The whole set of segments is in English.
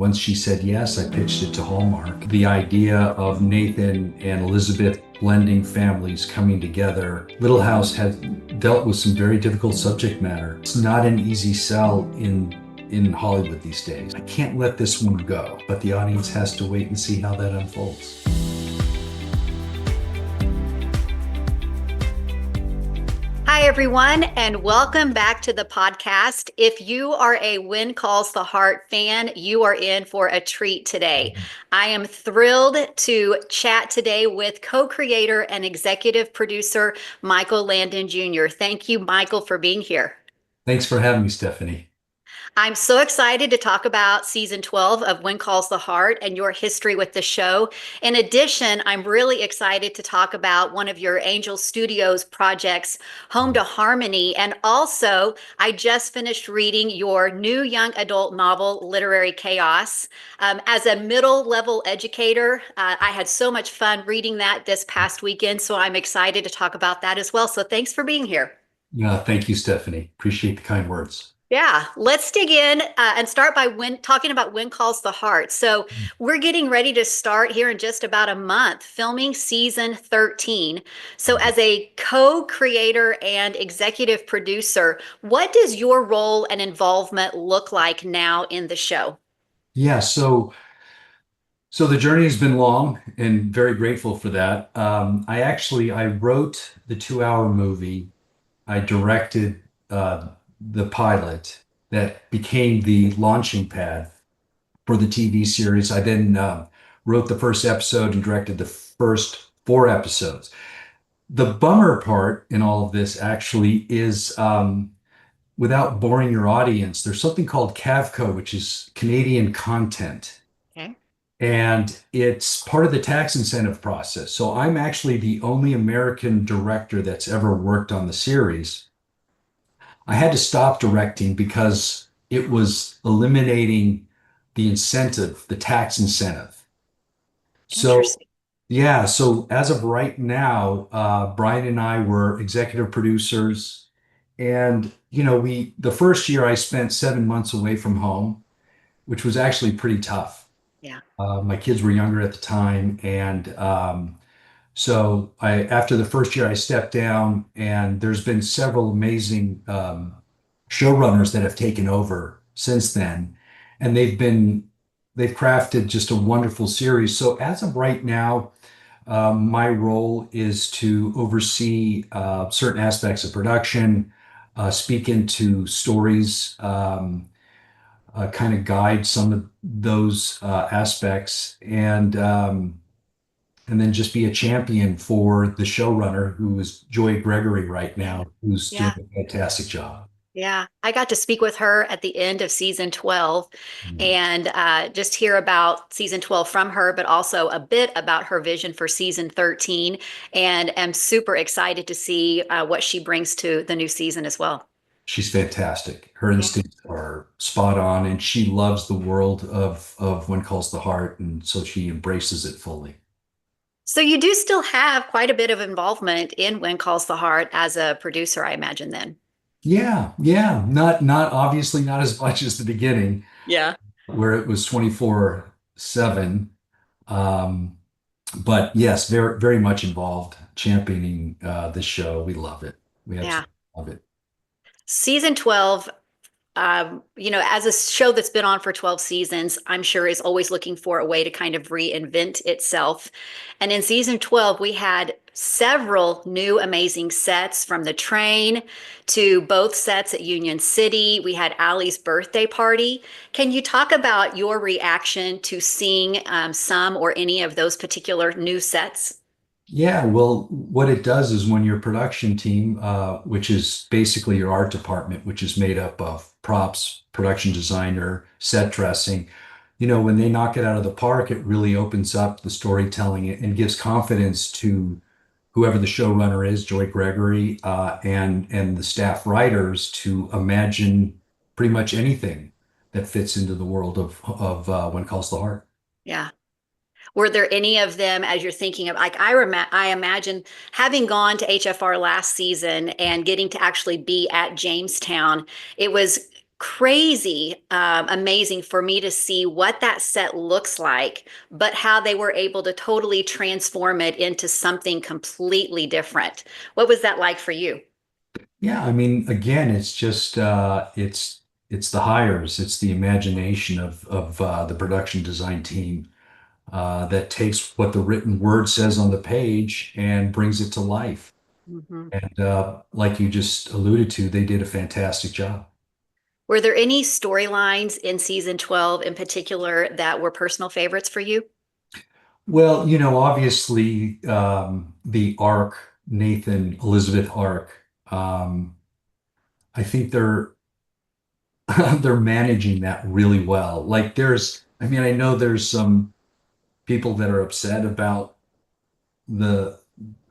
Once she said yes, I pitched it to Hallmark. The idea of Nathan and Elizabeth blending families coming together. Little House has dealt with some very difficult subject matter. It's not an easy sell in Hollywood these days. I can't let this one go, but the audience has to wait and see how that unfolds. Hi, everyone, and welcome back to the podcast. If you are a When Calls the Heart fan, you are in for a treat today. I am thrilled to chat today with co-creator and executive producer Michael Landon Jr. Thank you, Michael, for being here. Thanks for having me, Stephanie. I'm so excited to talk about season 12 of When Calls the Heart and your history with the show. In addition, I'm really excited to talk about one of your Angel Studios projects, Home to Harmony. And also, I just finished reading your new young adult novel, Literary Chaos. As a middle level educator, I had so much fun reading that this past weekend. So I'm excited to talk about that as well. So thanks for being here. Yeah, thank you, Stephanie. Appreciate the kind words. Yeah, let's dig in and start by talking about When Calls the Heart. So we're getting ready to start here in just about a month, filming season 13. So as a co-creator and executive producer, what does your role and involvement look like now in the show? Yeah, so the journey has been long and very grateful for that. I wrote the 2 hour movie. I directed the pilot that became the launching pad for the TV series. I then wrote the first episode and directed the first 4 episodes. The bummer part in all of this actually is, without boring your audience, there's something called CAVCO, which is Canadian content. Okay. And it's part of the tax incentive process. So I'm actually the only American director that's ever worked on the series. I had to stop directing because it was eliminating the incentive, the tax incentive. So, Interesting. yeah, so as of right now, Brian and I were executive producers. And, the first year I spent 7 months away from home, which was actually pretty tough. Yeah. My kids were younger at the time, and after the first year, I stepped down, and there's been several amazing showrunners that have taken over since then, and they've crafted just a wonderful series. So as of right now, my role is to oversee certain aspects of production, speak into stories, kind of guide some of those aspects, and then just be a champion for the showrunner, who is Joy Gregory right now, who's doing Yeah. a fantastic job. Yeah, I got to speak with her at the end of season 12 Yeah. and just hear about season 12 from her, but also a bit about her vision for season 13. And am super excited to see what she brings to the new season as well. She's fantastic. Her Yeah. instincts are spot on, and she loves the world of When Calls the Heart, and so she embraces it fully. So you do still have quite a bit of involvement in When Calls the Heart as a producer, I imagine then. Yeah, yeah. Not obviously not as much as the beginning, Yeah. where it was 24/7. Um, but yes, very, very much involved championing this show. We love it. We Yeah. absolutely love it. Season 12, as a show that's been on for 12 seasons, I'm sure is always looking for a way to kind of reinvent itself. And in season 12, we had several new amazing sets from the train to both sets at Union City. We had Allie's birthday party. Can you talk about your reaction to seeing some or any of those particular new sets? Yeah, well, what it does is when your production team, which is basically your art department, which is made up of props, production designer, set dressing, when they knock it out of the park, it really opens up the storytelling and gives confidence to whoever the showrunner is, Joy Gregory, and the staff writers to imagine pretty much anything that fits into the world of When Calls the Heart. Yeah. Were there any of them as you're thinking of, like, I imagine having gone to HFR last season and getting to actually be at Jamestown, it was crazy amazing for me to see what that set looks like, but how they were able to totally transform it into something completely different. What was that like for you? Yeah, I mean, again, it's just it's the hires, it's the imagination of the production design team that takes what the written word says on the page and brings it to life. Mhm. And like you just alluded to, they did a fantastic job. Were there any storylines in season 12 in particular that were personal favorites for you? Well, obviously, the arc, Nathan Elizabeth arc, I think they're managing that really well. Like I mean, I know there's some people that are upset about the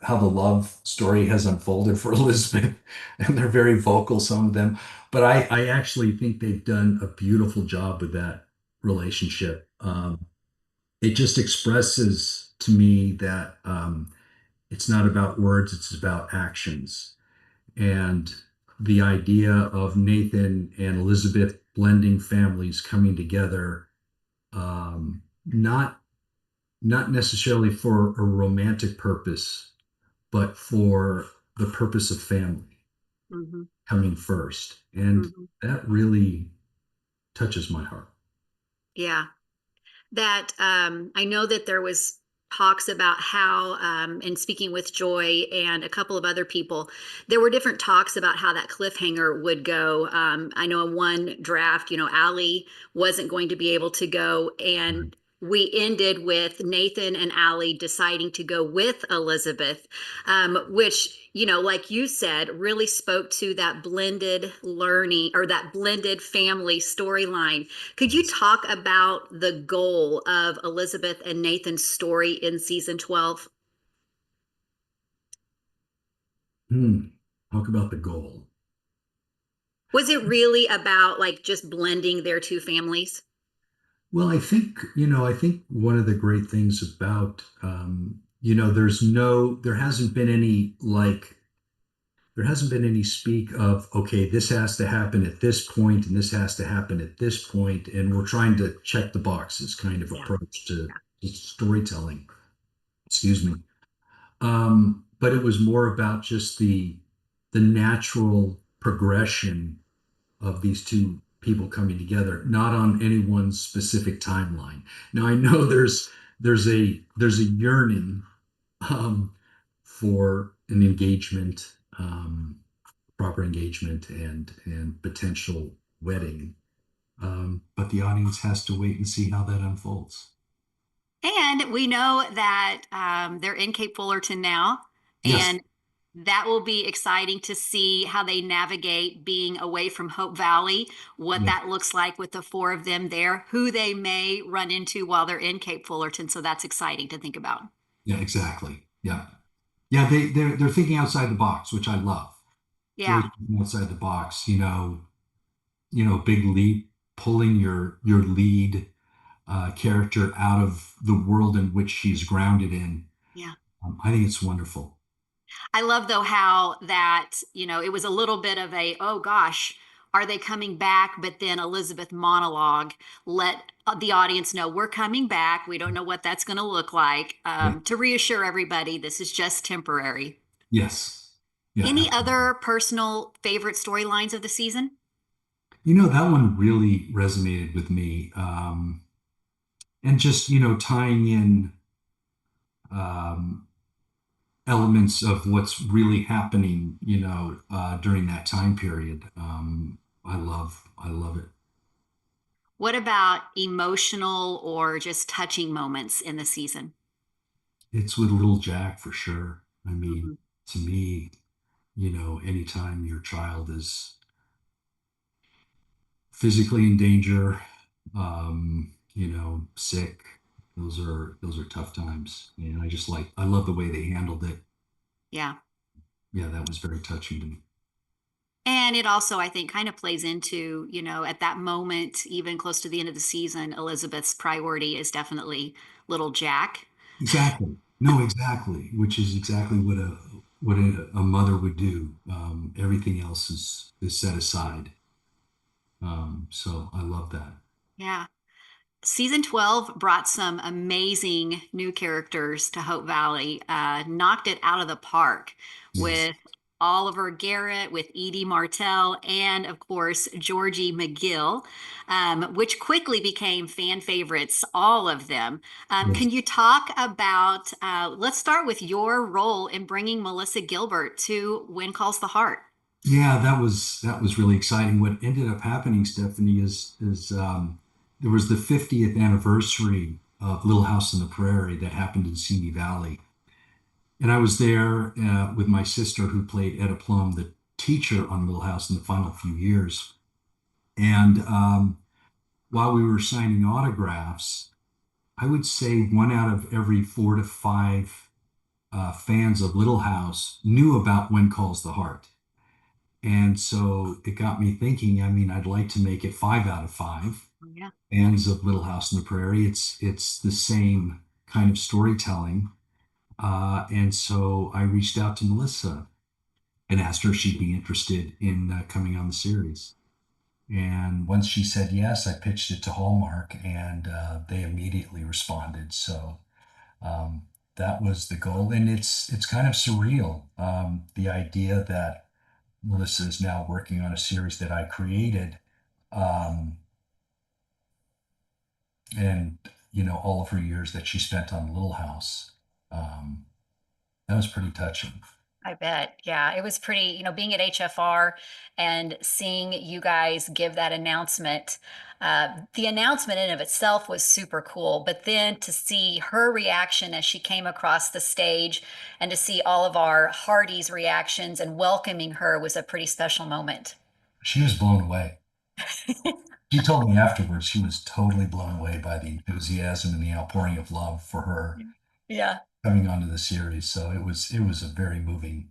how the love story has unfolded for Elizabeth, and they're very vocal, some of them. But I actually think they've done a beautiful job with that relationship. It just expresses to me that it's not about words, it's about actions. And the idea of Nathan and Elizabeth blending families coming together, not necessarily for a romantic purpose, but for the purpose of family Hmm. coming first. And Hmm. that really touches my heart. Yeah. That I know that there was talks about how, and speaking with Joy and a couple of other people, there were different talks about how that cliffhanger would go. I know in one draft, Allie wasn't going to be able to go, and we ended with Nathan and Allie deciding to go with Elizabeth, which, like you said, really spoke to that blended learning or that blended family storyline. Could you talk about the goal of Elizabeth and Nathan's story in season 12? Hmm. Talk about the goal. Was it really about like just blending their two families? Well, I think one of the great things about, there hasn't been any there hasn't been any speak of, okay, this has to happen at this point and this has to happen at this point, and we're trying to check the boxes kind of Yeah. approach Yeah. to storytelling. Excuse me. But it was more about just the natural progression of these two people coming together, not on anyone's specific timeline. Now I know there's a yearning for an engagement, proper engagement, and potential wedding. But the audience has to wait and see how that unfolds. And we know that they're in Cape Fullerton now, Yes. and that will be exciting to see how they navigate being away from Hope Valley, what Yeah. that looks like with the four of them there, who they may run into while they're in Cape Fullerton. So that's exciting to think about. Yeah. Exactly. Yeah. Yeah. They're thinking outside the box, which I love. Joy Yeah. thinking outside the box. Big leap, pulling your lead character out of the world in which she's grounded in. Yeah. I think it's wonderful. I love though how that, it was a little bit of a, oh gosh, are they coming back? But then Elizabeth monologue let the audience know we're coming back. We don't know what that's going to look like, Yeah. to reassure everybody this is just temporary. Yes. Yeah. Any Absolutely. other personal favorite storylines of the season? That one really resonated with me. And just, tying in um, elements of what's really happening, during that time period. I love it. What about emotional or just touching moments in the season? It's with little Jack for sure. I mean, Mhm. to me, anytime your child is physically in danger, sick, those are tough times. And I love the way they handled it. Yeah. Yeah, that was very touching to me. And it also, I think, kind of plays into, at that moment, even close to the end of the season, Elizabeth's priority is definitely little Jack. Exactly. No, exactly. Which is exactly what a mother would do. Everything else is set aside. So I love that. Yeah. Season 12 brought some amazing new characters to Hope Valley, knocked it out of the park Yes. with Oliver Garrett, with Edie Martel, and of course, Georgie McGill, which quickly became fan favorites, all of them. Yes. Can you talk about, let's start with your role in bringing Melissa Gilbert to When Calls the Heart? Yeah, that was really exciting. What ended up happening, Stephanie, is there was the 50th anniversary of Little House on the Prairie that happened in Simi Valley, and I was there with my sister who played Etta Plum, the teacher on Little House in the final few years. And while we were signing autographs, I would say one out of every four to five fans of Little House knew about When Calls the Heart. And so it got me thinking, I mean, I'd like to make it five out of five Yeah. fans of Little House on the Prairie. It's the same kind of storytelling. And so I reached out to Melissa and asked her if she'd be interested in coming on the series. And once she said yes, I pitched it to Hallmark and they immediately responded. So um, that was the goal. And it's kind of surreal. The idea that Melissa is now working on a series that I created. Um, and, all of her years that she spent on Little House. Um, that was pretty touching. I bet. Yeah, it was pretty, being at HFR and seeing you guys give that announcement. The announcement in of itself was super cool, but then to see her reaction as she came across the stage and to see all of our Hearties reactions and welcoming her was a pretty special moment. She was blown away. She told me afterwards she was totally blown away by the enthusiasm and the outpouring of love for her Yeah. coming onto the series. So it was a very moving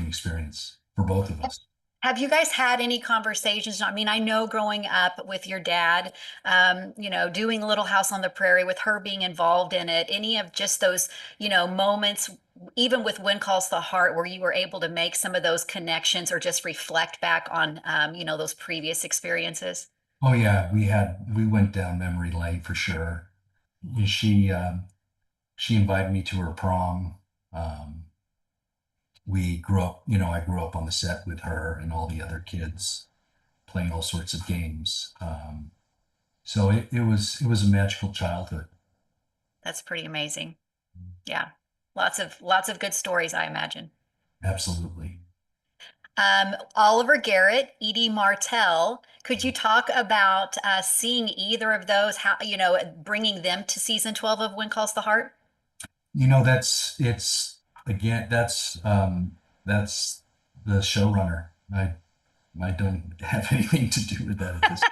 experience for both of us. Have you guys had any conversations? I mean, I know growing up with your dad, doing Little House on the Prairie with her being involved in it, any of just those, moments, even with When Calls the Heart, where you were able to make some of those connections or just reflect back on, those previous experiences? Oh yeah, we went down memory lane for sure. She invited me to her prom. Um, we grew up, I grew up on the set with her and all the other kids playing all sorts of games. So it was a magical childhood. That's pretty amazing. Yeah. Lots of good stories, I imagine. Absolutely. Oliver Garrett, Edie Martel. Could you talk about seeing either of those, how, bringing them to season 12 of When Calls the Heart? That's it's again that's the showrunner. I don't have anything to do with that at this.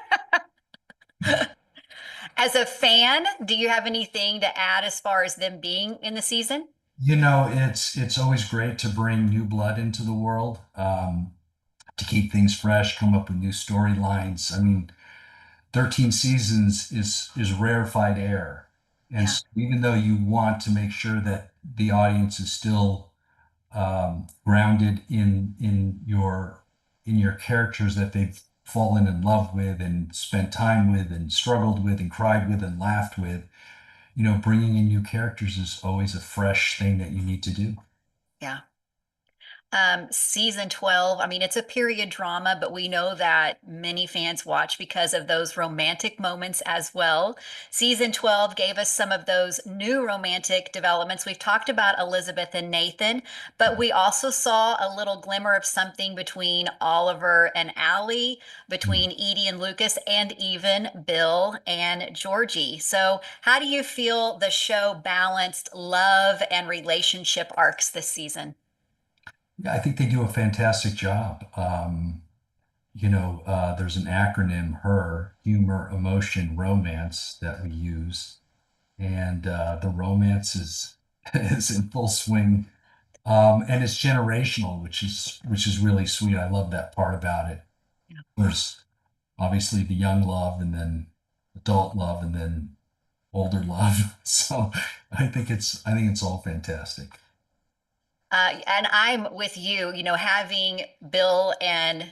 As a fan, do you have anything to add as far as them being in the season? It's always great to bring new blood into the world, to keep things fresh, come up with new storylines. I mean, 13 seasons is rarefied air. And Yeah, so even though you want to make sure that the audience is still grounded in your characters that they've fallen in love with and spent time with and struggled with and cried with and laughed with, bringing in new characters is always a fresh thing that you need to do. yeah. Season 12, I mean, it's a period drama, but we know that many fans watch because of those romantic moments as well. Season 12 gave us some of those new romantic developments. We've talked about Elizabeth and Nathan, but we also saw a little glimmer of something between Oliver and Allie, between Edie and Lucas, and even Bill and Georgie. So, how do you feel the show balanced love and relationship arcs this season? Yeah, I think they do a fantastic job. There's an acronym, HER, humor, emotion, romance, that we use, and the romance is is in full swing, and it's generational, which is really sweet. I love that part about it. There's obviously the young love, and then adult love, and then older love. So I think it's all fantastic. And I'm with you, having Bill and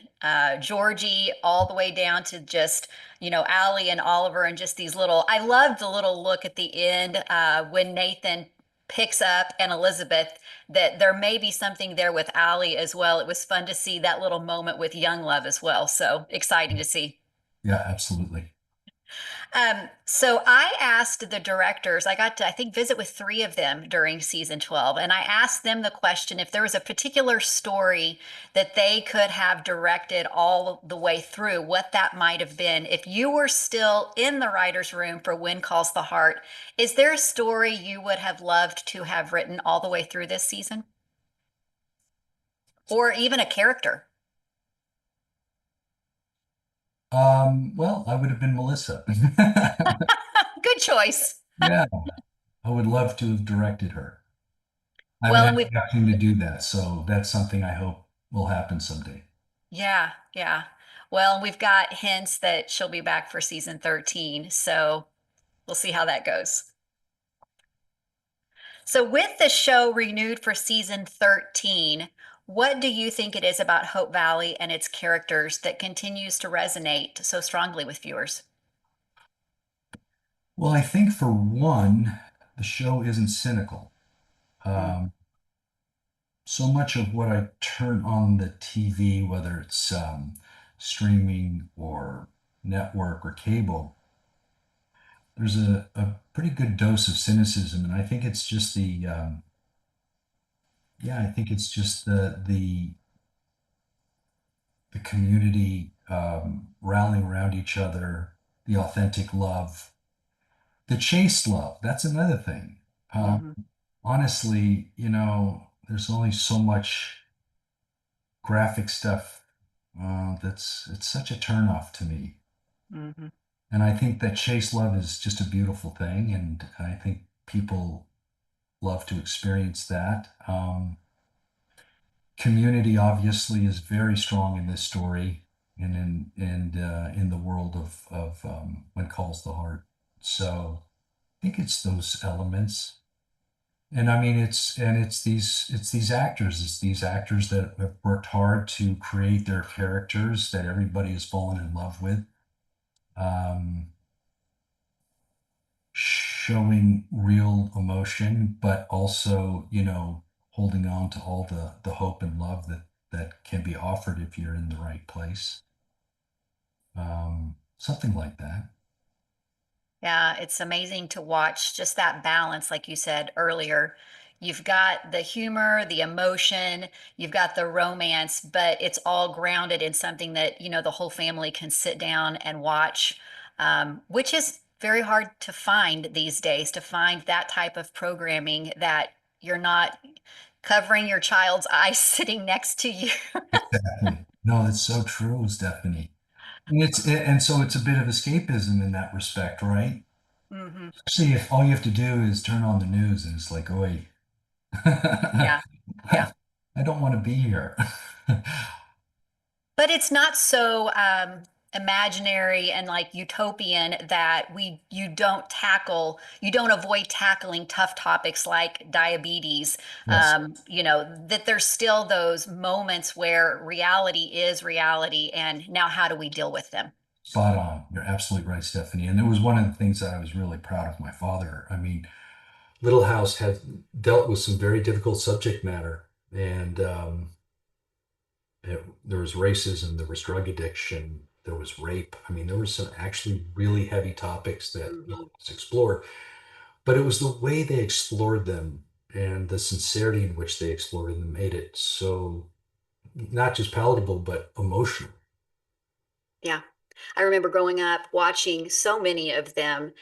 Georgie all the way down to just, Allie and Oliver and just these I love the little look at the end when Nathan picks up and Elizabeth, that there may be something there with Allie as well. It was fun to see that little moment with young love as well. So exciting to see. Yeah, absolutely. So I asked the directors, I got to, I think, visit with three of them during season 12, and I asked them the question if there was a particular story that they could have directed all the way through, what that might have been. If you were still in the writer's room for When Calls the Heart, is there a story you would have loved to have written all the way through this season? Or even a character? Well, I would have been Melissa. Good choice. Yeah, I would love to have directed her. I haven't Well, and had we've the opportunity to do that, so that's something I hope will happen someday. Yeah, yeah. Well, we've got hints that she'll be back for season 13, so we'll see how that goes. So, with the show renewed for season 13, what do you think it is about Hope Valley and its characters that continues to resonate so strongly with viewers? Well, I think for one, the show isn't cynical. Mm, Um, so much of what I turn on the TV, whether it's streaming or network or cable, there's a pretty good dose of cynicism, and I think it's just yeah, I think it's just the community rallying around each other, the authentic love, the chaste love. That's another thing. Um, hmm honestly, there's only so much graphic stuff that's it's such a turnoff to me. hmm And I think that chaste love is just a beautiful thing, and I think people love to experience that. Community obviously is very strong in this story and in the world of When Calls the Heart. So I think it's those elements. And I mean it's these actors that have worked hard to create their characters that everybody has fallen in love with. Um, showing real emotion, but also, holding on to all the hope and love that can be offered if you're in the right place. Something like that. Yeah, it's amazing to watch just that balance, like you said earlier. You've got the humor, the emotion, you've got the romance, but it's all grounded in something that, the whole family can sit down and watch, which is very hard to find these days, to find that type of programming that you're not covering your child's eyes sitting next to you. Exactly. No, that's so true, Stephanie. And so it's a bit of escapism in that respect, right? hmm See, if all you have to do is turn on the news and it's like, oh, Yeah. Yeah. I don't want to be here. But it's not so imaginary and like utopian that you don't avoid tackling tough topics like diabetes. Yes, That there's still those moments where reality is reality, and now how do we deal with them? spot on. You're absolutely right, Stephanie. And it was one of the things that I was really proud of my father. I mean, Little House had dealt with some very difficult subject matter, and there was racism, there was drug addiction, there was rape. I mean, there were some actually really heavy topics that Mhm. was explored, but it was the way they explored them and the sincerity in which they explored them made it so not just palatable, but emotional. Yeah. I remember growing up watching so many of them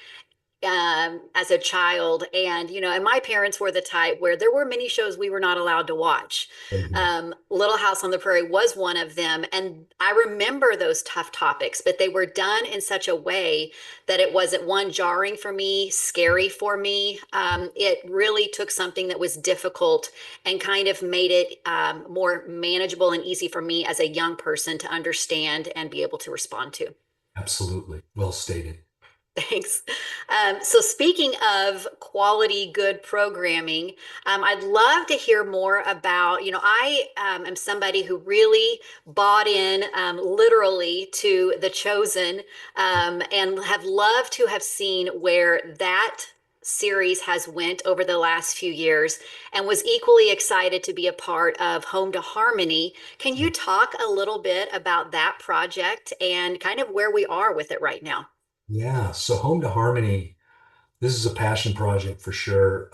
as a child. And, and my parents were the type where there were many shows we were not allowed to watch. Mhm. Little House on the Prairie was one of them. And I remember those tough topics, but they were done in such a way that it wasn't one jarring for me, scary for me. It really took something that was difficult and kind of made it more manageable and easy for me as a young person to understand and be able to respond to. Absolutely. Well stated. Thanks. So speaking of quality, good programming, I'd love to hear more about, I am somebody who really bought in literally to The Chosen and have loved to have seen where that series has went over the last few years and was equally excited to be a part of Home to Harmony. Can you talk a little bit about that project and kind of where we are with it right now? Yeah, so Home to Harmony, this is a passion project for sure.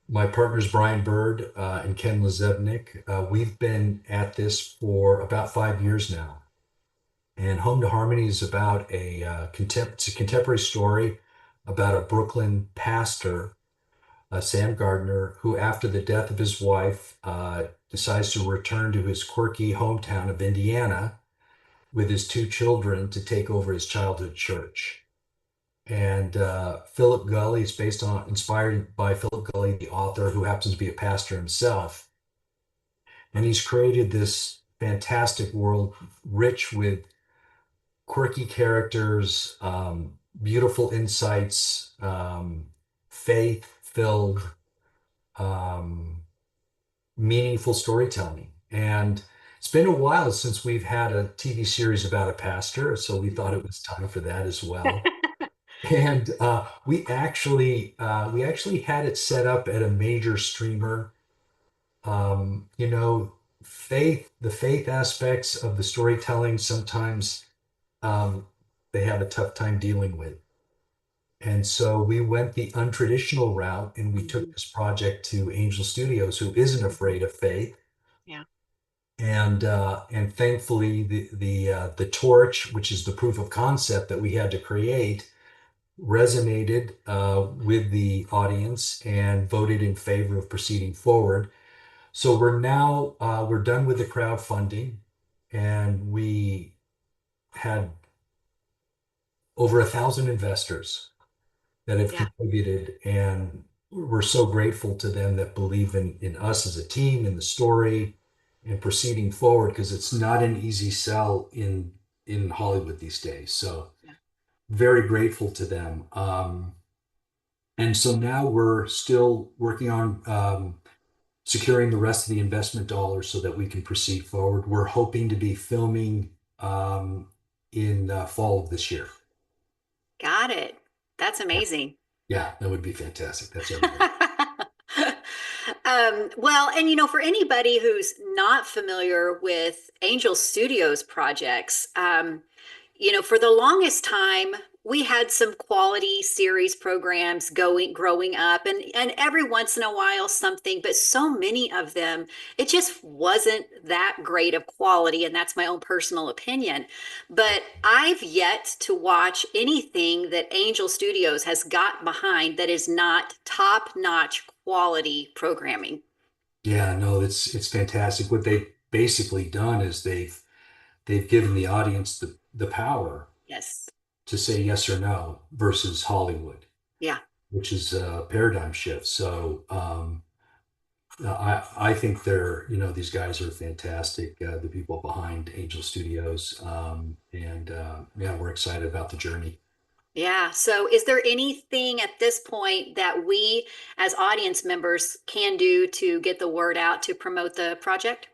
My partners, Brian Bird and Ken Lazebnik, we've been at this for about 5 years now. And Home to Harmony is about it's a contemporary story about a Brooklyn pastor, Sam Gardner, who, after the death of his wife, decides to return to his quirky hometown of Indiana with his two children to take over his childhood church. And Philip Gully is inspired by Philip Gully, the author, who happens to be a pastor himself. And he's created this fantastic world, rich with quirky characters, beautiful insights, faith-filled, um, meaningful storytelling. And it's been a while since we've had a TV series about a pastor, so we thought it was time for that as well. And we actually had it set up at a major streamer. You know, the faith aspects of the storytelling sometimes um, they have a tough time dealing with. And so we went the untraditional route and we took Mhm. this project to Angel Studios, who isn't afraid of faith. Yeah. And thankfully the torch, which is the proof of concept that we had to create, resonated with the audience and voted in favor of proceeding forward. So we're done with the crowdfunding, and we had over 1,000 investors that have Yeah. contributed, and we're so grateful to them that believe in us as a team, in the story, and proceeding forward because it's not an easy sell in Hollywood these days. So Yeah. very grateful to them. And so now we're still working on securing the rest of the investment dollars so that we can proceed forward. We're hoping to be filming in fall of this year. Got it. That's amazing. Yeah, that would be fantastic. That's our goal. Well, and for anybody who's not familiar with Angel Studios projects, for the longest time, we had some quality series programs growing up, and every once in a while something, but so many of them, it just wasn't that great of quality, and that's my own personal opinion. But I've yet to watch anything that Angel Studios has got behind that is not top-notch quality programming. Yeah, no, it's fantastic. What they've basically done is they've given the audience the power Yes. to say yes or no versus Hollywood, Yeah. which is a paradigm shift. So I think these guys are fantastic, the people behind Angel Studios, and yeah, we're excited about the journey. Yeah. So, is there anything at this point that we as audience members can do to get the word out to promote the project?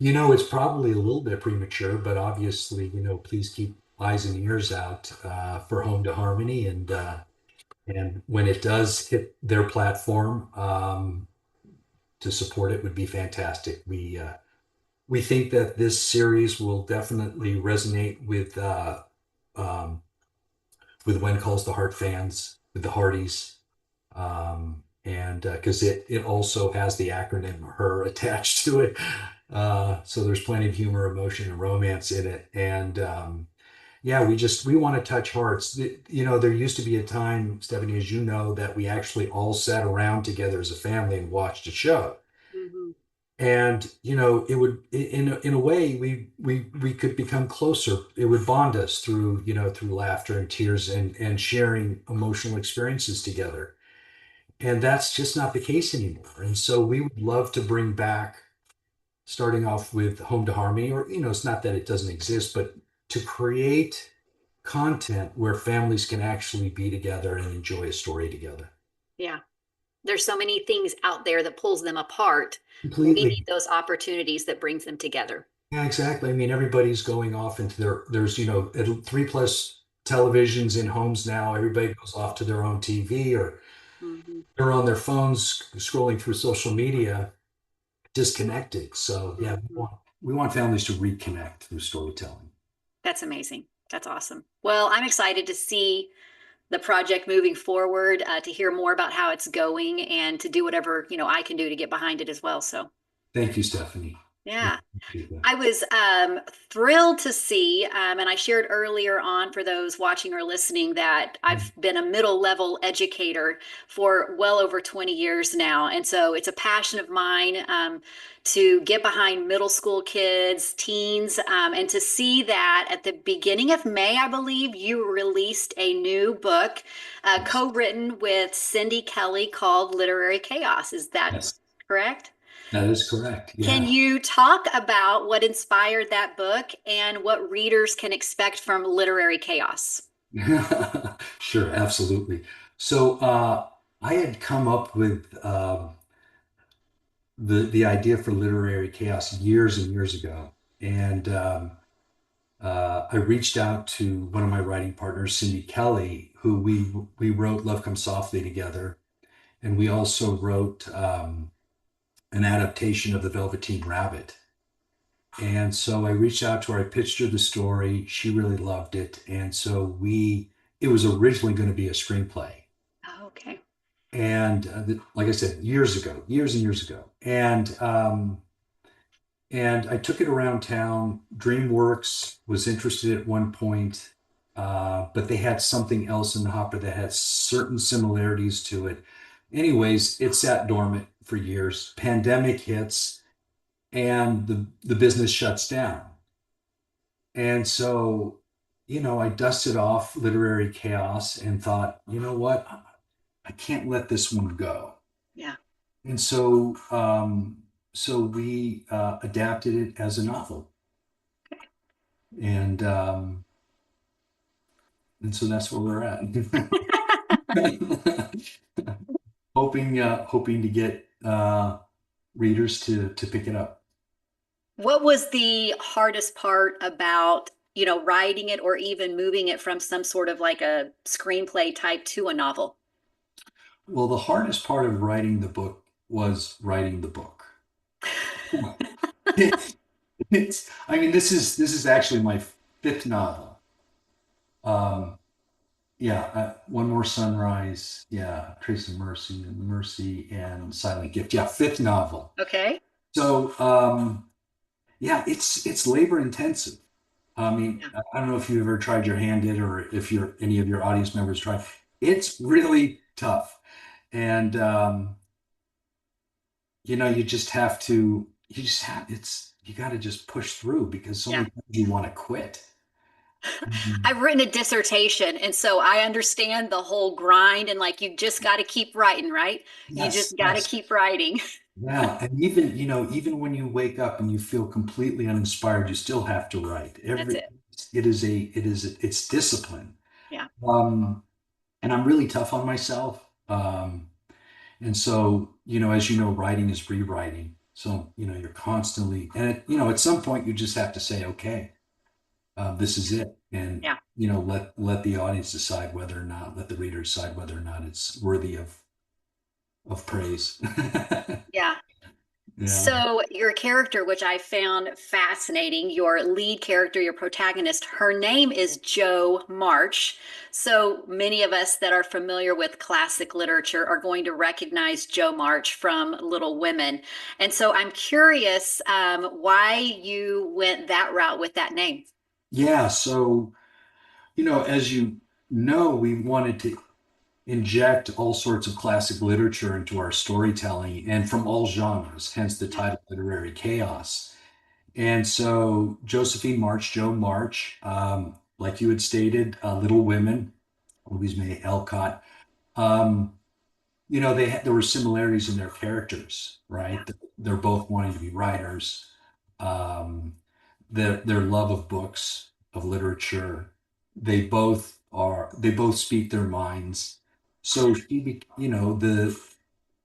It's probably a little bit premature, but obviously, please keep eyes and ears out for Home to Harmony, and when it does hit their platform, to support it would be fantastic. We think that this series will definitely resonate um, with When Calls the Heart fans, with the Hearties, and because it also has the acronym HER attached to it. So there's plenty of humor, emotion, and romance in it. And yeah, we want to touch hearts. There used to be a time, Stephanie, as you know, that we actually all sat around together as a family and watched a show. Mhm. And it would, in a way, we could become closer. It would bond us through laughter and tears and sharing emotional experiences together. And that's just not the case anymore. And so we would love to bring back, starting off with Home to Harmony, or it's not that it doesn't exist, but to create content where families can actually be together and enjoy a story together. Yeah. There's so many things out there that pulls them apart. We need Completely. those opportunities that brings them together. Yeah, exactly. I mean, everybody's going off into there's, three plus televisions in homes now. Everybody goes off to their own TV or Mhm. they're on their phones scrolling through social media, disconnected. So yeah, Mhm. we want families to reconnect through storytelling. That's amazing. That's awesome. Well, I'm excited to see the project moving forward, to hear more about how it's going and to do whatever, I can do to get behind it as well. So, Thank you, Stephanie. Really yeah. appreciate that. I was thrilled to see, and I shared earlier on for those watching or listening that I've been a middle level educator for well over 20 years now. And so it's a passion of mine, to get behind middle school kids, teens, and to see that at the beginning of May, I believe, you released a new book, Yes. co-written with Cindy Kelly, called Literary Chaos. Is that Yes, correct? that is correct. Can Yeah. you talk about what inspired that book and what readers can expect from Literary Chaos? Sure, absolutely. So I had come up with the idea for literary chaos years and years ago, and I reached out to one of my writing partners, Cindy Kelly, who we wrote Love Comes Softly together, and we also wrote an adaptation of The Velveteen Rabbit. And so I reached out to her, I pitched her the story. She really loved it. And so it was originally going to be a screenplay. Oh, okay. And like I said, years ago, years and years ago. And I took it around town. DreamWorks was interested at one point, but they had something else in the hopper that had certain similarities to it. Anyways, it sat dormant for years. Pandemic hits, and the business shuts down. And so, I dusted off literary chaos and thought, you know what? I can't let this one go. Yeah. And so we adapted it as a novel, and so that's where we're at. Hoping to get readers to pick it up. What was the hardest part about, writing it or even moving it from some sort of like a screenplay type to a novel? Well, the hardest part of writing the book was writing the book. I mean, this is actually my fifth novel. Um, yeah, One More Sunrise. Yeah, Trace of Mercy and Mercy and Silent Gift. Yeah, fifth novel. Okay. So, yeah, it's labor intensive. I mean, Yeah. I don't know if you ever tried your hand at it or if any of your audience members tried. It's really tough, and you just have to. You just have it's you got to just push through because so Yeah. many times you want to quit. Mhm. I've written a dissertation, and so I understand the whole grind and like you just got to keep writing, right? You Yes, just got to yes. keep writing. Yeah, and even when you wake up and you feel completely uninspired, you still have to write. That's it. It's discipline. Yeah. Um, and I'm really tough on myself. And so, as you know, writing is rewriting. So, you're constantly, and at some point you just have to say, okay, this is it. And, Yeah. let the audience decide whether or not, let the reader decide whether or not it's worthy of praise. Yeah. Yeah. So, your character, which I found fascinating, your lead character, your protagonist, her name is Jo March. So, many of us that are familiar with classic literature are going to recognize Jo March from Little Women. And so, I'm curious, why you went that route with that name. Yeah. So, as we wanted to inject all sorts of classic literature into our storytelling and from all genres, hence the Yeah. title Literary Chaos. And so Josephine March, Jo March, like you had stated, Little Women, Louise May Alcott, um, there were similarities in their characters, Yeah. right? They're both wanting to be writers. Um, their love of books, of literature, they both speak their minds. So the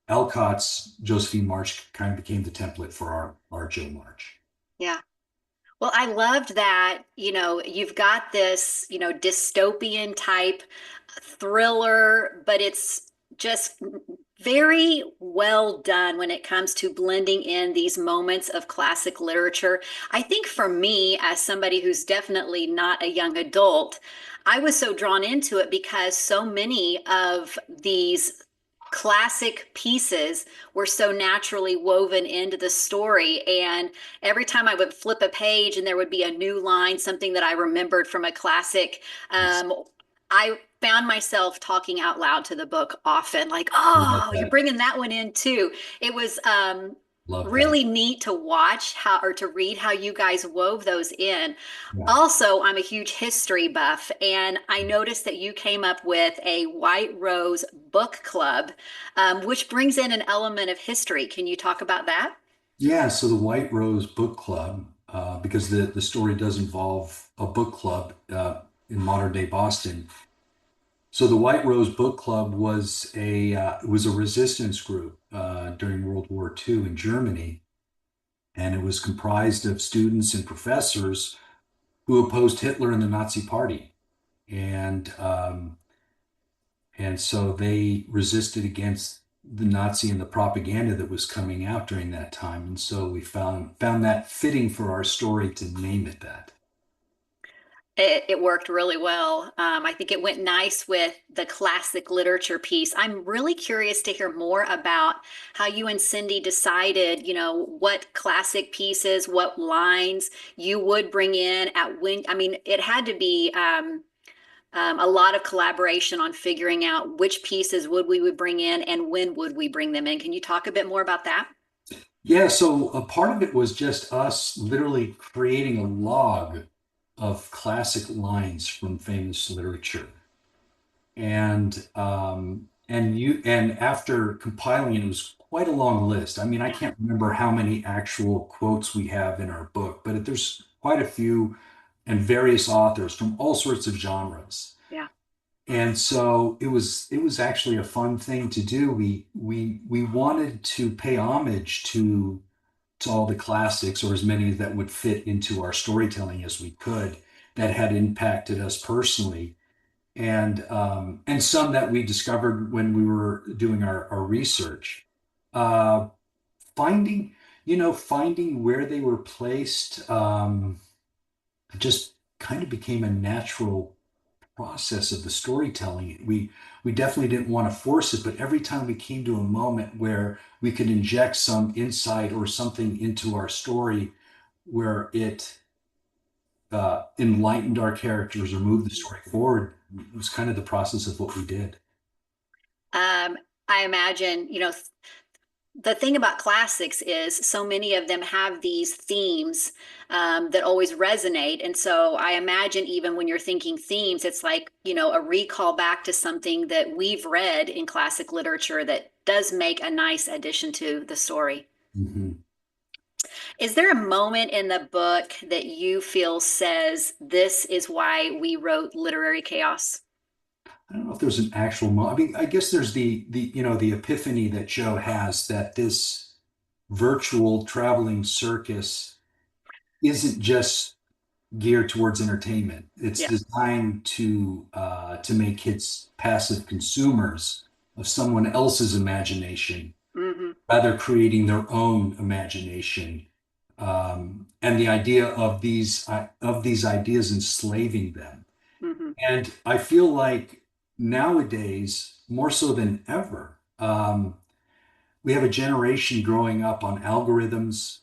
Alcott's Josephine March kind of became the template for our Joe March. Yeah. Well, I loved that, you've got this, dystopian type thriller, but it's just very well done when it comes to blending in these moments of classic literature. I think for me, as somebody who's definitely not a young adult, I was so drawn into it because so many of these classic pieces were so naturally woven into the story. And every time I would flip a page and there would be a new line, something that I remembered from a classic, um, I found myself talking out loud to the book often, like, Love oh, you're that. bringing that one in too. It was Love that. really neat to watch how or to read how you guys wove those in. Yeah. Also, I'm a huge history buff, and I noticed that you came up with a White Rose book club, which brings in an element of history. Can you talk about that? Yeah, so the White Rose Book Club, because the story does involve a book club in modern day Boston. So the White Rose Book Club was a resistance group during World War II in Germany, and it was comprised of students and professors who opposed Hitler and the Nazi Party, and and so they resisted against the Nazi and the propaganda that was coming out during that time. And so we found that fitting for our story to name it that. It worked really well. I think it went nice with the classic literature piece. I'm really curious to hear more about how you and Cindy decided, what classic pieces, what lines you would bring in at when. I mean, it had to be a lot of collaboration on figuring out which pieces would bring in and when would we bring them in. Can you talk a bit more about that? Yeah, so a part of it was just us literally creating a log of classic lines from famous literature. And after compiling it, it was quite a long list. I mean, I Yeah, can't remember how many actual quotes we have in our book, but there's quite a few and various authors from all sorts of genres. yeah. And so it was actually a fun thing to do. We wanted to pay homage to all the classics, or as many that would fit into our storytelling as we could, that had impacted us personally, and some that we discovered when we were doing our research. Uh, finding, finding where they were placed, just kind of became a natural process of the storytelling. We definitely didn't want to force it, but every time we came to a moment where we could inject some insight or something into our story where it enlightened our characters or moved the story forward, it was kind of the process of what we did. Um, I imagine, the thing about classics is so many of them have these themes that always resonate. And so I imagine even when you're thinking themes, it's like, a recall back to something that we've read in classic literature that does make a nice addition to the story. Mhm. Is there a moment in the book that you feel says this is why we wrote Literary Chaos? I don't know if there's an actual I mean, I guess there's the epiphany that Joe has that this virtual traveling circus isn't just geared towards entertainment. It's Yeah. designed to make kids passive consumers of someone else's imagination, Hmm. rather creating their own imagination. And the idea of these ideas enslaving them. Hmm. And I feel like nowadays, more so than ever, we have a generation growing up on algorithms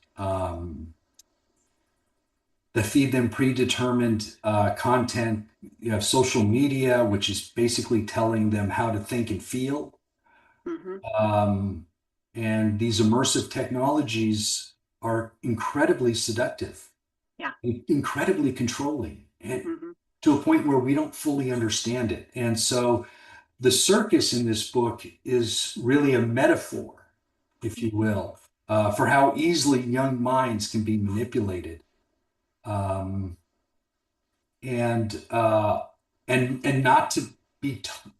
that feed them predetermined content. You have social media, which is basically telling them how to think and feel. Hmm. Um, and these immersive technologies are incredibly seductive, Yeah. incredibly controlling, and Hmm. to a point where we don't fully understand it. And so the circus in this book is really a metaphor, if you will, for how easily young minds can be manipulated. Um, and and not to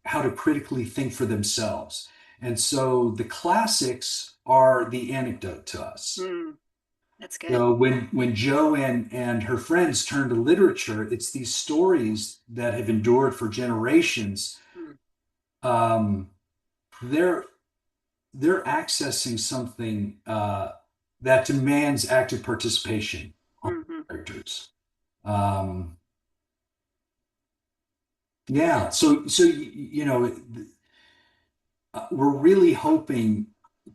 how to critically think for themselves. And so the classics are the anecdote to us. Mm, that's good. So when Joe and her friends turn to literature, it's these stories that have endured for generations. Mm, Um, they're they're accessing something that demands active participation on mhm, characters. Um, yeah, so we're really hoping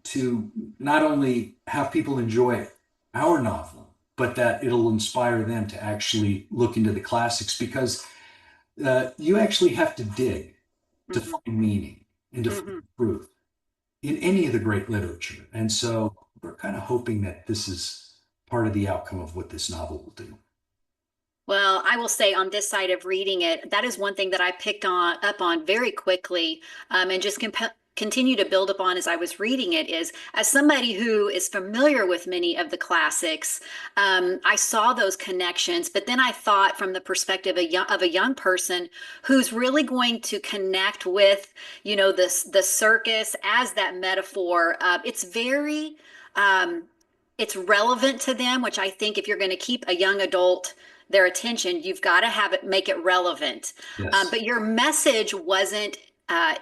to not only have people enjoy our novel, but that it'll inspire them to actually look into the classics because you actually have to dig to mhm, find meaning and to find mhm. truth in any of the great literature. And so we're kind of hoping that this is part of the outcome of what this novel will do. Well, I will say on this side of reading it, that is one thing that I picked on up on very quickly, and just continue to build upon as I was reading it is as somebody who is familiar with many of the classics, I saw those connections, but then I thought from the perspective of a young person who's really going to connect with, the circus as that metaphor. It's very, it's relevant to them, which I think if you're going to keep a young adult their attention, you've got to have it make it relevant. Yes, But your message wasn't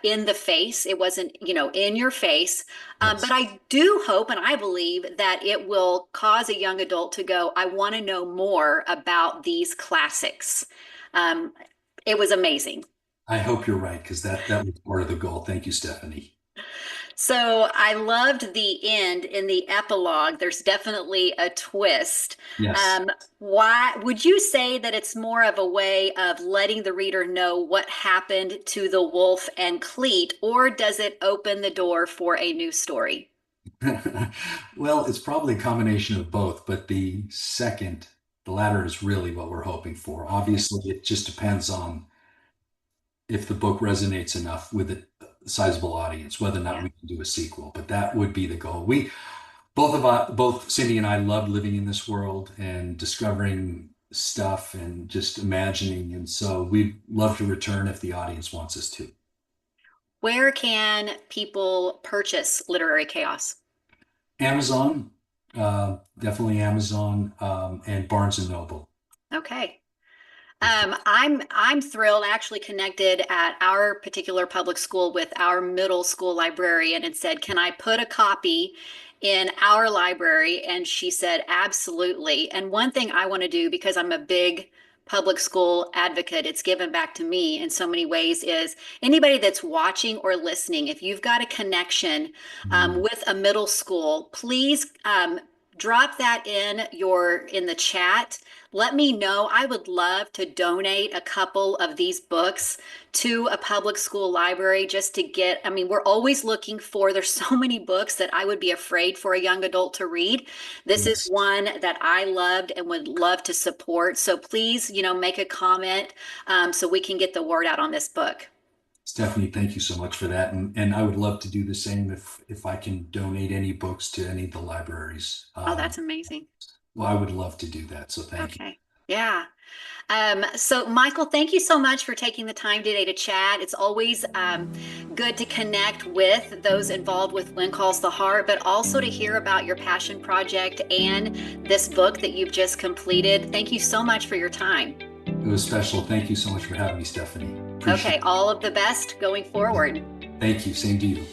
in the face. It wasn't, in your face. But yes, I do hope and I believe that it will cause a young adult to go, I want to know more about these classics. Um, it was amazing. I hope you're right because that was part of the goal. Thank you, Stephanie. So I loved the end in the epilogue. There's definitely a twist. Yes. Why would you say that it's more of a way of letting the reader know what happened to the wolf and Cleet, or does it open the door for a new story? Well, it's probably a combination of both, but the latter is really what we're hoping for. Okay. Obviously, it just depends on if the book resonates enough with a sizable audience, whether or not Yeah. we can do a sequel. But that would be the goal. Both Cindy and I love living in this world and discovering stuff and just imagining. And so we'd love to return if the audience wants us to. Where can people purchase Literary Chaos? Amazon, definitely Amazon, and Barnes and Noble. Okay. I'm thrilled. I actually connected at our particular public school with our middle school librarian and said, "Can I put a copy in our library?" And she said, "Absolutely." And one thing I want to do, because I'm a big public school advocate, it's given back to me in so many ways, is anybody that's watching or listening, if you've got a connection Mm, with a middle school, please drop that in the chat. Let me know. I would love to donate a couple of these books to a public school library just to get, I mean, we're always looking for, there's so many books that I would be afraid for a young adult to read. This is yes. one that I loved and would love to support. So please, make a comment so we can get the word out on this book. Stephanie, thank you so much for that. And I would love to do the same if I can donate any books to any of the libraries. Oh, that's amazing. Well, I would love to do that. So thank you. Okay. Yeah. So, Michael, thank you so much for taking the time today to chat. It's always good to connect with those involved with When Calls the Heart, but also to hear about your passion project and this book that you've just completed. Thank you so much for your time. It was special. Thank you so much for having me, Stephanie. Appreciate Okay, all of the best going forward. it. Thank you. Same to you.